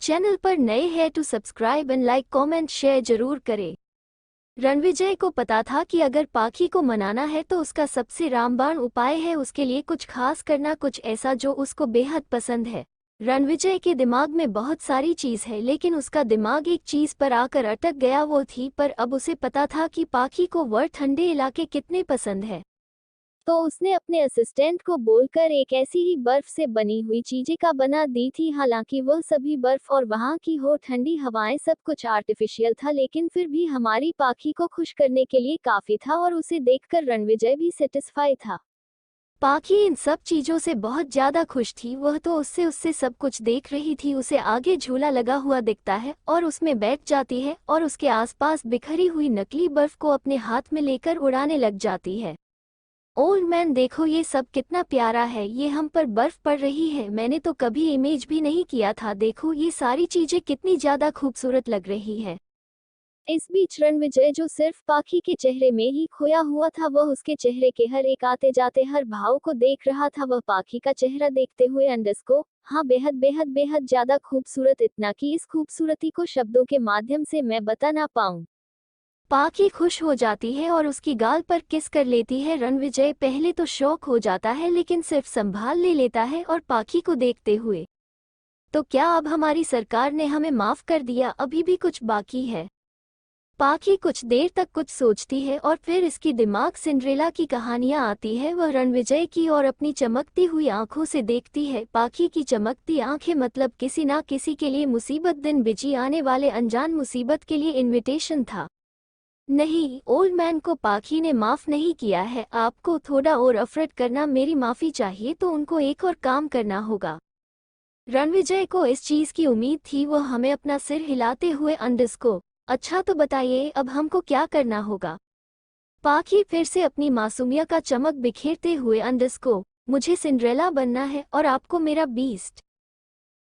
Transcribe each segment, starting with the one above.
Channel पर नए हैं तो subscribe and like comment share जरूर करें। रणविजय को पता था कि अगर पाखी को मनाना है तो उसका सबसे रामबाण उपाय है उसके लिए कुछ खास करना, कुछ ऐसा जो उसको बेहद पसंद है। रणविजय के दिमाग में बहुत सारी चीज है लेकिन उसका दिमाग एक चीज पर आकर अटक गया, वो थी पर अब उसे पता था कि पाखी को वह ठंडे इलाके कितने पसंद है। तो उसने अपने असिस्टेंट को बोलकर एक ऐसी ही बर्फ से बनी हुई चीजें का बना दी थी। हालांकि वह सभी बर्फ और वहां की हो ठंडी हवाएं सब कुछ आर्टिफिशियल था, लेकिन फिर भी हमारी पाखी को खुश करने के लिए काफी था और उसे देखकर रणविजय भी सेटिस्फाई था। पाखी इन सब चीजों से बहुत ज्यादा खुश थी। वह तो उससे उससे सब कुछ देख रही थी। उसे आगे झूला लगा हुआ दिखता है और उसमें बैठ जाती है और उसके आसपास बिखरी हुई नकली बर्फ को अपने हाथ में लेकर उड़ाने लग जाती है। ओल्ड मैन, देखो ये सब कितना प्यारा है, ये हम पर बर्फ पड़ रही है, मैंने तो कभी इमेज भी नहीं किया था, देखो ये सारी चीजें कितनी ज्यादा खूबसूरत लग रही है। इस बीच रणविजय जो सिर्फ पाखी के चेहरे में ही खोया हुआ था, वह उसके चेहरे के हर एक आते जाते हर भाव को देख रहा था। वह पाखी का चेहरा देखते हुए अंडरस्को हाँ बेहद बेहद बेहद ज्यादा खूबसूरत, इतना कि इस खूबसूरती को शब्दों के माध्यम से मैं बता ना पाऊं। पाखी खुश हो जाती है और उसकी गाल पर किस कर लेती है। रणविजय पहले तो शौक हो जाता है लेकिन सिर्फ संभाल ले लेता है और पाखी को देखते हुए, तो क्या अब हमारी सरकार ने हमें माफ कर दिया, अभी भी कुछ बाकी है? पाखी कुछ देर तक कुछ सोचती है और फिर इसकी दिमाग सिंड्रेला की कहानियां आती है। वह रणविजय की और अपनी चमकती हुई आंखों से देखती है। पाखी की चमकती आंखें मतलब किसी ना किसी के लिए मुसीबत, दिन बिजी आने वाले अनजान मुसीबत के लिए इनविटेशन था। नहीं, ओल्ड मैन को पाखी ने माफ नहीं किया है, आपको थोड़ा और एफर्ट करना, मेरी माफी चाहिए तो उनको एक और काम करना होगा। रणविजय को इस चीज की उम्मीद थी। वह हमें अपना सिर हिलाते हुए अंडरस्को अच्छा तो बताइए अब हमको क्या करना होगा? पाखी फिर से अपनी मासूमियत का चमक बिखेरते हुए अंडरस्को मुझे सिंड्रेला बनना है और आपको मेरा बीस्ट।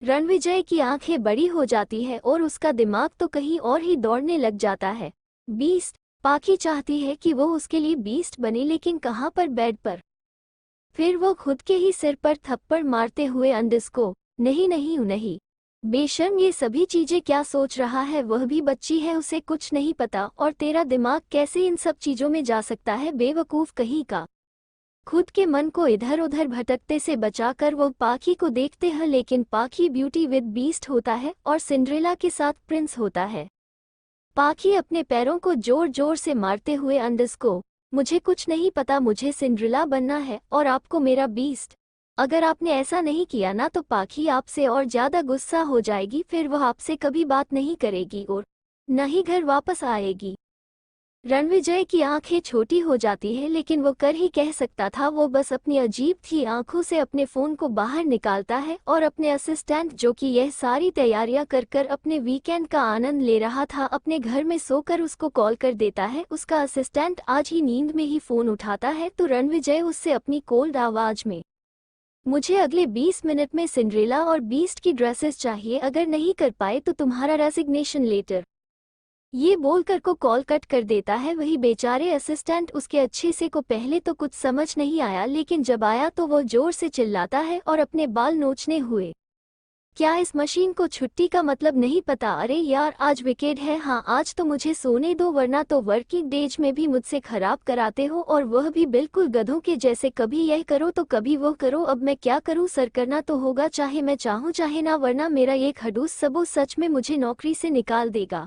रणविजय की आंखें बड़ी हो जाती है और उसका दिमाग तो कहीं और ही दौड़ने लग जाता है। बीस्ट? पाखी चाहती है कि वो उसके लिए बीस्ट बने, लेकिन कहाँ पर? बेड पर। फिर वो खुद के ही सिर पर थप्पड़ मारते हुए अंडरस्को नहीं नहीं नहीं, बेशर्म, ये सभी चीजें क्या सोच रहा है? वह भी बच्ची है, उसे कुछ नहीं पता, और तेरा दिमाग कैसे इन सब चीजों में जा सकता है, बेवकूफ कहीं का। खुद के मन को इधर उधर भटकते से बचाकर वो पाखी को देखते हैं, लेकिन पाखी ब्यूटी विद बीस्ट होता है और सिंड्रेला के साथ प्रिंस होता है। पाखी अपने पैरों को जोर जोर से मारते हुए अंडरस्को मुझे कुछ नहीं पता, मुझे सिंड्रेला बनना है और आपको मेरा बीस्ट। अगर आपने ऐसा नहीं किया ना तो पाखी आपसे और ज्यादा गुस्सा हो जाएगी, फिर वह आपसे कभी बात नहीं करेगी और न ही घर वापस आएगी। रणविजय की आंखें छोटी हो जाती है लेकिन वो कर ही कह सकता था। वो बस अपनी अजीब थी आंखों से अपने फोन को बाहर निकालता है और अपने असिस्टेंट, जो कि यह सारी तैयारियां कर कर अपने वीकेंड का आनंद ले रहा था, अपने घर में सोकर उसको कॉल कर देता है। उसका असिस्टेंट आज ही नींद में ही फोन उठाता है तो रणविजय उससे अपनी कोल्ड आवाज में मुझे अगले 20 मिनट में सिंड्रेला और बीस्ट की ड्रेसेस चाहिए, अगर नहीं कर पाए तो तुम्हारा रेजिग्नेशन लेटर, ये बोलकर को कॉल कट कर देता है। वही बेचारे असिस्टेंट, उसके अच्छे से को पहले तो कुछ समझ नहीं आया लेकिन जब आया तो वो जोर से चिल्लाता है और अपने बाल नोचने हुए, क्या इस मशीन को छुट्टी का मतलब नहीं पता? अरे यार आज वीकेंड है, हाँ आज तो मुझे सोने दो, वरना तो वर्किंग डेज में भी मुझसे खराब कराते हो और वह भी बिल्कुल गधों के जैसे, कभी यह करो तो कभी वो करो, अब मैं क्या करूं? सर करना तो होगा चाहे मैं चाहूं चाहे ना, वरना मेरा ये खड़ूस सबो सच में मुझे नौकरी से निकाल देगा।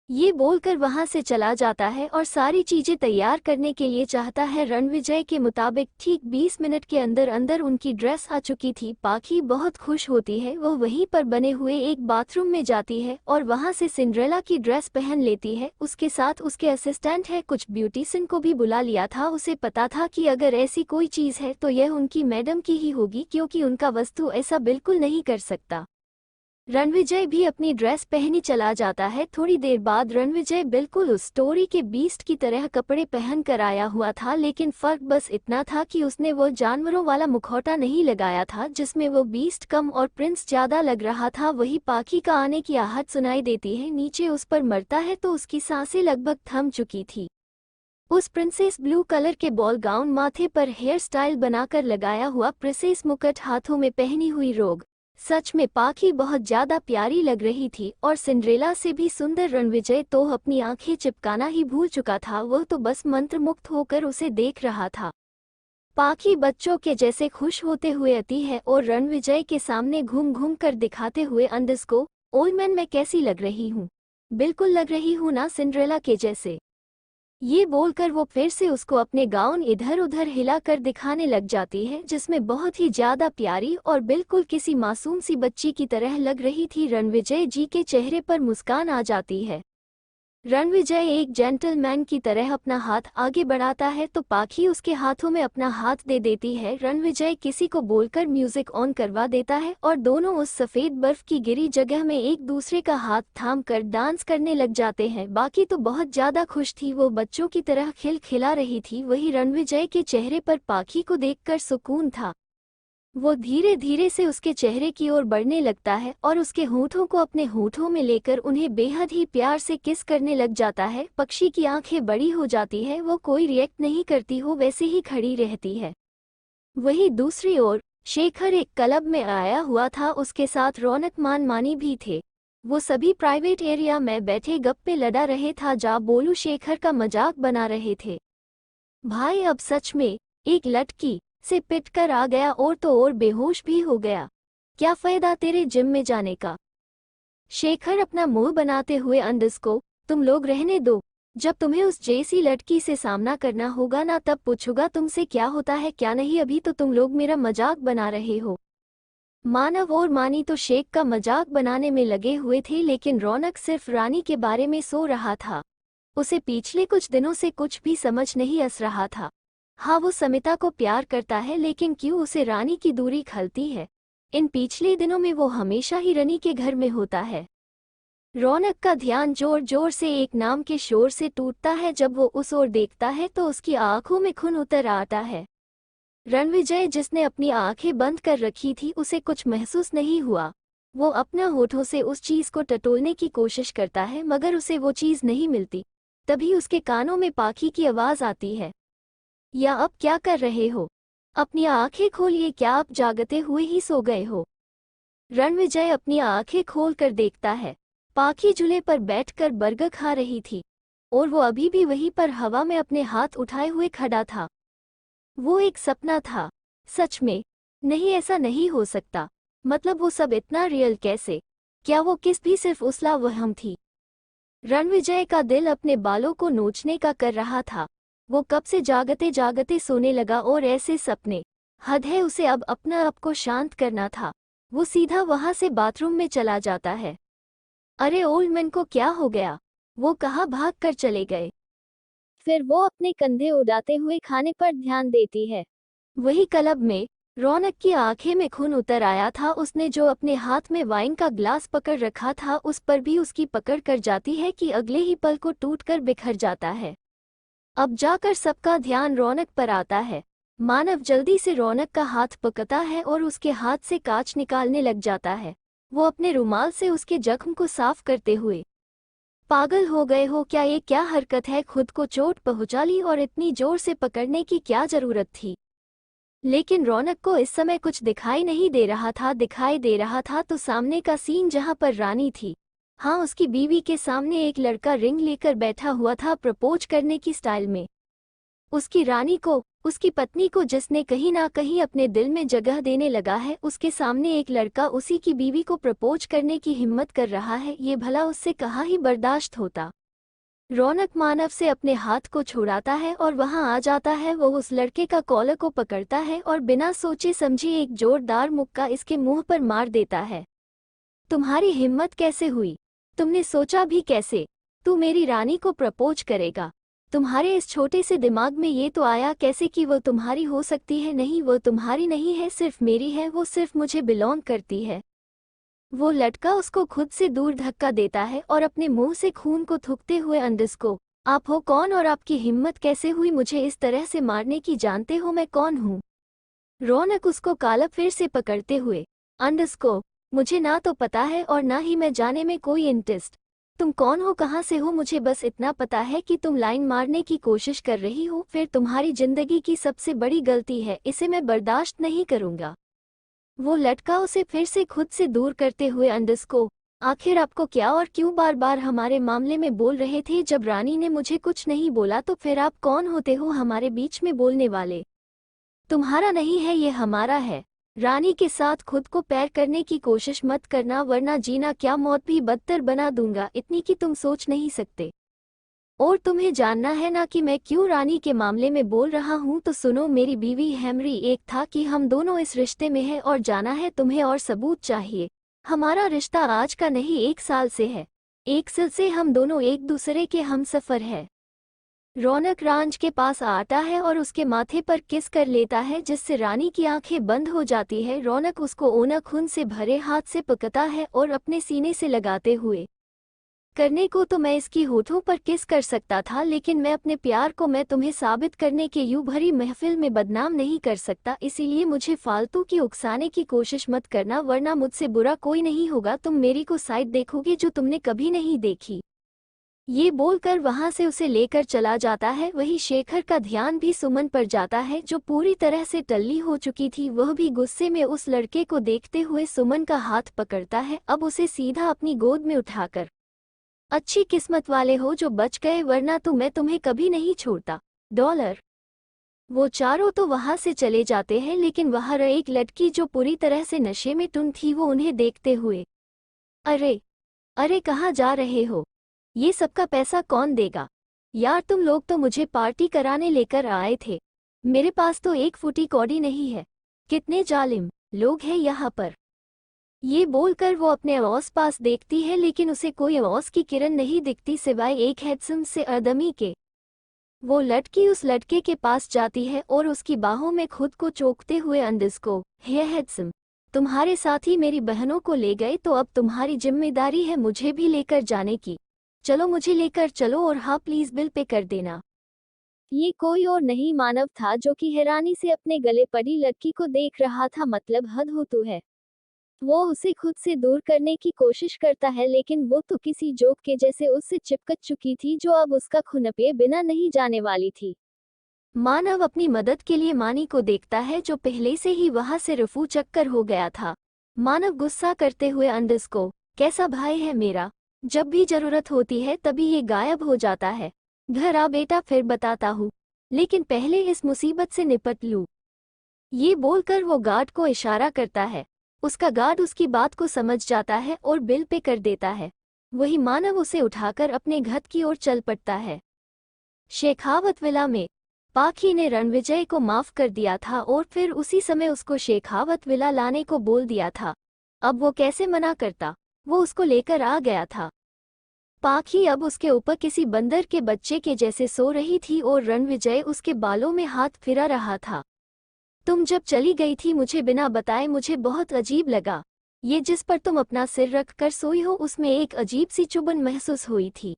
ये बोलकर वहां से चला जाता है और सारी चीजें तैयार करने के लिए चाहता है। रणविजय के मुताबिक ठीक 20 मिनट के अंदर अंदर उनकी ड्रेस आ चुकी थी। पाखी बहुत खुश होती है, वो वहीं पर बने हुए एक बाथरूम में जाती है और वहां से सिंड्रेला की ड्रेस पहन लेती है। उसके साथ उसके असिस्टेंट है, कुछ ब्यूटिशियन को भी बुला लिया था। उसे पता था कि अगर ऐसी कोई चीज है तो यह उनकी मैडम की ही होगी, क्योंकि उनका वस्तु ऐसा बिल्कुल नहीं कर सकता। रणविजय भी अपनी ड्रेस पहनी चला जाता है। थोड़ी देर बाद रणविजय बिल्कुल उस स्टोरी के बीस्ट की तरह कपड़े पहन कर आया हुआ था, लेकिन फर्क बस इतना था कि उसने वो जानवरों वाला मुखौटा नहीं लगाया था जिसमें वो बीस्ट कम और प्रिंस ज्यादा लग रहा था। वही पाखी का आने की आहट सुनाई देती है, नीचे उस पर मरता है तो उसकी सांसें लगभग थम चुकी थी। उस प्रिंसेस ब्लू कलर के बॉल गाउन, माथे पर हेयर स्टाइल बनाकर लगाया हुआ प्रिंसेस मुकुट, हाथों में पहनी हुई रोग सच में पाखी बहुत ज्यादा प्यारी लग रही थी और सिंड्रेला से भी सुंदर। रणविजय तो अपनी आंखें चिपकाना ही भूल चुका था, वह तो बस मंत्रमुग्ध होकर उसे देख रहा था। पाखी बच्चों के जैसे खुश होते हुए आती है और रणविजय के सामने घूम घूम कर दिखाते हुए अंडस को, ओल्ड मैन मैं कैसी लग रही हूँ? बिल्कुल लग रही हूँ ना सिंड्रेला के जैसे। ये बोलकर वो फिर से उसको अपने गाउन इधर उधर हिलाकर दिखाने लग जाती है, जिसमें बहुत ही ज्यादा प्यारी और बिल्कुल किसी मासूम सी बच्ची की तरह लग रही थी। रणविजय जी के चेहरे पर मुस्कान आ जाती है। रणविजय एक जेंटलमैन की तरह अपना हाथ आगे बढ़ाता है तो पाखी उसके हाथों में अपना हाथ दे देती है। रणविजय किसी को बोलकर म्यूजिक ऑन करवा देता है और दोनों उस सफेद बर्फ की गिरी जगह में एक दूसरे का हाथ थाम कर डांस करने लग जाते हैं। बाकी तो बहुत ज्यादा खुश थी, वो बच्चों की तरह खिलखिला रही थी। वही रणविजय के चेहरे पर पाखी को देखकर सुकून था। वो धीरे धीरे से उसके चेहरे की ओर बढ़ने लगता है और उसके होठों को अपने होठों में लेकर उन्हें बेहद ही प्यार से किस करने लग जाता है। पक्षी की आंखें बड़ी हो जाती है, वो कोई रिएक्ट नहीं करती हो, वैसे ही खड़ी रहती है। वहीं दूसरी ओर शेखर एक क्लब में आया हुआ था, उसके साथ रौनक मानी भी थे। वो सभी प्राइवेट एरिया में बैठे गप्पे लड़ा रहे था, जा बोलू शेखर का मजाक बना रहे थे। भाई अब सच में एक लड़की से पिटकर आ गया और तो और बेहोश भी हो गया। क्या फायदा तेरे जिम में जाने का? शेखर अपना मुंह बनाते हुए अंडस को, तुम लोग रहने दो, जब तुम्हें उस जैसी लड़की से सामना करना होगा ना तब पूछूंगा तुमसे क्या होता है क्या नहीं, अभी तो तुम लोग मेरा मजाक बना रहे हो। मानव और मानी तो शेख का मजाक बनाने में लगे हुए थे, लेकिन रौनक सिर्फ रानी के बारे में सो रहा था। उसे पिछले कुछ दिनों से कुछ भी समझ नहीं आ रहा था। हाँ, वो समिता को प्यार करता है, लेकिन क्यों उसे रानी की दूरी खलती है? इन पिछले दिनों में वो हमेशा ही रानी के घर में होता है। रौनक का ध्यान जोर जोर से एक नाम के शोर से टूटता है। जब वो उस ओर देखता है तो उसकी आंखों में खून उतर आता है। रणविजय जिसने अपनी आंखें बंद कर रखी थी, उसे कुछ महसूस नहीं हुआ। वो अपना होठों से उस चीज को टटोलने की कोशिश करता है, मगर उसे वो चीज नहीं मिलती। तभी उसके कानों में पाखी की आवाज आती है, या अब क्या कर रहे हो? अपनी आंखें खोलिए, क्या आप जागते हुए ही सो गए हो? रणविजय अपनी आंखें खोलकर देखता है, पाखी झूले पर बैठकर बर्गर खा रही थी और वो अभी भी वहीं पर हवा में अपने हाथ उठाए हुए खड़ा था। वो एक सपना था? सच में? नहीं, ऐसा नहीं हो सकता। मतलब वो सब इतना रियल कैसे? क्या वो किस भी सिर्फ उसला वहम थी? रणविजय का दिल अपने बालों को नोचने का कर रहा था। वो कब से जागते जागते सोने लगा और ऐसे सपने। हद है, उसे अब अपना आप को शांत करना था। वो सीधा वहां से बाथरूम में चला जाता है। अरे ओल्ड मैन को क्या हो गया? वो कहाँ भाग कर चले गए? फिर वो अपने कंधे उड़ाते हुए खाने पर ध्यान देती है। वही क्लब में रौनक की आंखें में खून उतर आया था। उसने जो अपने हाथ में वाइन का ग्लास पकड़ रखा था, उस पर भी उसकी पकड़ कर जाती है कि अगले ही पल को टूटकर बिखर जाता है। अब जाकर सबका ध्यान रौनक पर आता है। मानव जल्दी से रौनक का हाथ पकड़ता है और उसके हाथ से कांच निकालने लग जाता है। वो अपने रुमाल से उसके जख्म को साफ करते हुए, पागल हो गए हो क्या? ये क्या हरकत है? खुद को चोट पहुंचा ली और इतनी जोर से पकड़ने की क्या जरूरत थी? लेकिन रौनक को इस समय कुछ दिखाई नहीं दे रहा था। दिखाई दे रहा था तो सामने का सीन जहां पर रानी थी। हाँ, उसकी बीवी के सामने एक लड़का रिंग लेकर बैठा हुआ था, प्रपोज करने की स्टाइल में। उसकी रानी को, उसकी पत्नी को जिसने कहीं ना कहीं अपने दिल में जगह देने लगा है, उसके सामने एक लड़का उसी की बीवी को प्रपोज करने की हिम्मत कर रहा है। ये भला उससे कहाँ ही बर्दाश्त होता। रौनक मानव से अपने हाथ को छुड़ाता है और वहां आ जाता है। वो उस लड़के का कॉलर को पकड़ता है और बिना सोचे समझे एक जोरदार मुक्का इसके मुंह पर मार देता है। तुम्हारी हिम्मत कैसे हुई? तुमने सोचा भी कैसे? तू मेरी रानी को प्रपोज करेगा? तुम्हारे इस छोटे से दिमाग में ये तो आया कैसे कि वो तुम्हारी हो सकती है? नहीं, वो तुम्हारी नहीं है, सिर्फ मेरी है। वो सिर्फ मुझे बिलोंग करती है। वो लड़का उसको खुद से दूर धक्का देता है और अपने मुंह से खून को थूकते हुए अंडस को, आप हो कौन और आपकी हिम्मत कैसे हुई मुझे इस तरह से मारने की? जानते हो मैं कौन हूँ? रौनक उसको काला फिर से पकड़ते हुए, अंडस को, मुझे ना तो पता है और ना ही मैं जाने में कोई इंटरेस्ट। तुम कौन हो, कहाँ से हो? मुझे बस इतना पता है कि तुम लाइन मारने की कोशिश कर रही हो। फिर तुम्हारी जिंदगी की सबसे बड़ी गलती है, इसे मैं बर्दाश्त नहीं करूंगा। वो लटका उसे फिर से खुद से दूर करते हुए अंडस्को, आखिर आपको क्या और क्यों बार बार हमारे मामले में बोल रहे थे? जब रानी ने मुझे कुछ नहीं बोला तो फिर आप कौन होते हो हमारे बीच में बोलने वाले? तुम्हारा नहीं है, ये हमारा है। रानी के साथ खुद को पैर करने की कोशिश मत करना, वरना जीना क्या मौत भी बदतर बना दूंगा, इतनी कि तुम सोच नहीं सकते। और तुम्हें जानना है ना कि मैं क्यों रानी के मामले में बोल रहा हूँ? तो सुनो, मेरी बीवी हेमरी, एक था कि हम दोनों इस रिश्ते में हैं और जाना है तुम्हें और सबूत चाहिए। हमारा रिश्ता आज का नहीं, 1 साल से है। 1 साल से हम दोनों एक दूसरे के हमसफर है। रौनक रांझ के पास आता है और उसके माथे पर किस कर लेता है, जिससे रानी की आंखें बंद हो जाती है। रौनक उसको ओना खून से भरे हाथ से पकता है और अपने सीने से लगाते हुए, करने को तो मैं इसकी होठों पर किस कर सकता था, लेकिन मैं अपने प्यार को मैं तुम्हें साबित करने के यूं भरी महफिल में बदनाम नहीं कर सकता, इसीलिए मुझे फालतू की उकसाने की कोशिश मत करना, वरना मुझसे बुरा कोई नहीं होगा। तुम मेरी को साइड देखोगे जो तुमने कभी नहीं देखी। ये बोलकर वहां से उसे लेकर चला जाता है। वही शेखर का ध्यान भी सुमन पर जाता है, जो पूरी तरह से टल्ली हो चुकी थी। वह भी गुस्से में उस लड़के को देखते हुए सुमन का हाथ पकड़ता है, अब उसे सीधा अपनी गोद में उठाकर, अच्छी किस्मत वाले हो जो बच गए, वरना तो मैं तुम्हें कभी नहीं छोड़ता। डॉलर। वो चारों तो वहां से चले जाते हैं, लेकिन वहां एक लड़की जो पूरी तरह से नशे में टुन थी, वो उन्हें देखते हुए, अरे अरे कहाँ जा रहे हो? ये सबका पैसा कौन देगा? यार तुम लोग तो मुझे पार्टी कराने लेकर आए थे, मेरे पास तो एक फुटी कौड़ी नहीं है। कितने जालिम लोग हैं यहाँ पर। ये बोलकर वो अपने आस पास देखती है, लेकिन उसे कोई आवाज की किरण नहीं दिखती सिवाय एक हैंडसम से आदमी के। वो लड़की उस लड़के के पास जाती है और उसकी बाहों में खुद को चोकते हुए अंडस्को, हे हैंडसम, तुम्हारे साथी मेरी बहनों को ले गए तो अब तुम्हारी जिम्मेदारी है मुझे भी लेकर जाने की। चलो मुझे लेकर चलो, और हाँ प्लीज बिल पे कर देना। ये कोई और नहीं मानव था, जो कि हैरानी से अपने गले पड़ी लड़की को देख रहा था। मतलब हद हो तो है। वो उसे खुद से दूर करने की कोशिश करता है, लेकिन वो तो किसी जोक के जैसे उससे चिपक चुकी थी, जो अब उसका खून पिए बिना नहीं जाने वाली थी। मानव अपनी मदद के लिए मानी को देखता है, जो पहले से ही वहां से रफू चक्कर हो गया था। मानव गुस्सा करते हुए अंडस को, कैसा भाई है मेरा, जब भी जरूरत होती है तभी ये गायब हो जाता है। घर आ बेटा, फिर बताता हूँ, लेकिन पहले इस मुसीबत से निपट लूं। ये बोलकर वो गार्ड को इशारा करता है। उसका गार्ड उसकी बात को समझ जाता है और बिल पे कर देता है। वही मानव उसे उठाकर अपने घर की ओर चल पड़ता है। शेखावत विला में पाखी ने रणविजय को माफ कर दिया था और फिर उसी समय उसको शेखावत विला लाने को बोल दिया था। अब वो कैसे मना करता, वो उसको लेकर आ गया था। पाखी अब उसके ऊपर किसी बंदर के बच्चे के जैसे सो रही थी और रणविजय उसके बालों में हाथ फिरा रहा था। तुम जब चली गई थी मुझे बिना बताए, मुझे बहुत अजीब लगा। ये जिस पर तुम अपना सिर रख कर सोई हो, उसमें एक अजीब सी चुभन महसूस हुई थी।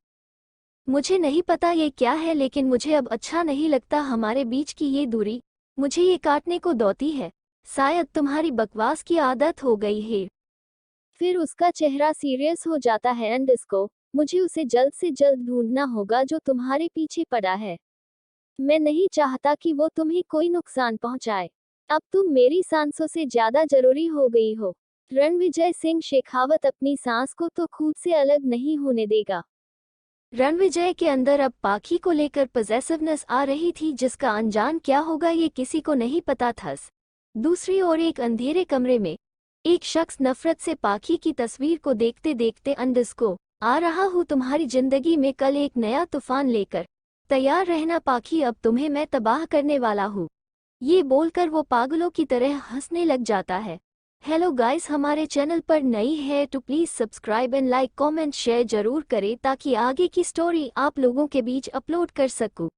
मुझे नहीं पता ये क्या है, लेकिन मुझे अब अच्छा नहीं लगता हमारे बीच की ये दूरी। मुझे ये काटने को दौती है। शायद तुम्हारी बकवास की आदत हो गई है। फिर उसका चेहरा सीरियस हो जाता है। एंड इसको, मुझे उसे जल्द से जल्द ढूंढना होगा जो तुम्हारे पीछे पड़ा है। मैं नहीं चाहता कि वो तुम्हें कोई नुकसान पहुंचाए। अब तुम मेरी सांसों से ज्यादा जरूरी हो गई हो। रणविजय सिंह शेखावत अपनी सांस को तो खुद से अलग नहीं होने देगा। रणविजय के अंदर अब पाखी को लेकर पॉसेसिवनेस आ रही थी, जिसका अंजाम क्या होगा ये किसी को नहीं पता था। दूसरी ओर एक अंधेरे कमरे में एक शख्स नफरत से पाखी की तस्वीर को देखते देखते अंडस्को, आ रहा हूँ तुम्हारी जिंदगी में कल एक नया तूफान लेकर, तैयार रहना पाखी, अब तुम्हें मैं तबाह करने वाला हूँ। ये बोलकर वो पागलों की तरह हंसने लग जाता है। हेलो गाइस, हमारे चैनल पर नई है तो please subscribe and like comment share जरूर करें, ताकि आगे की स्टोरी आप लोगों के बीच अपलोड कर सकूं।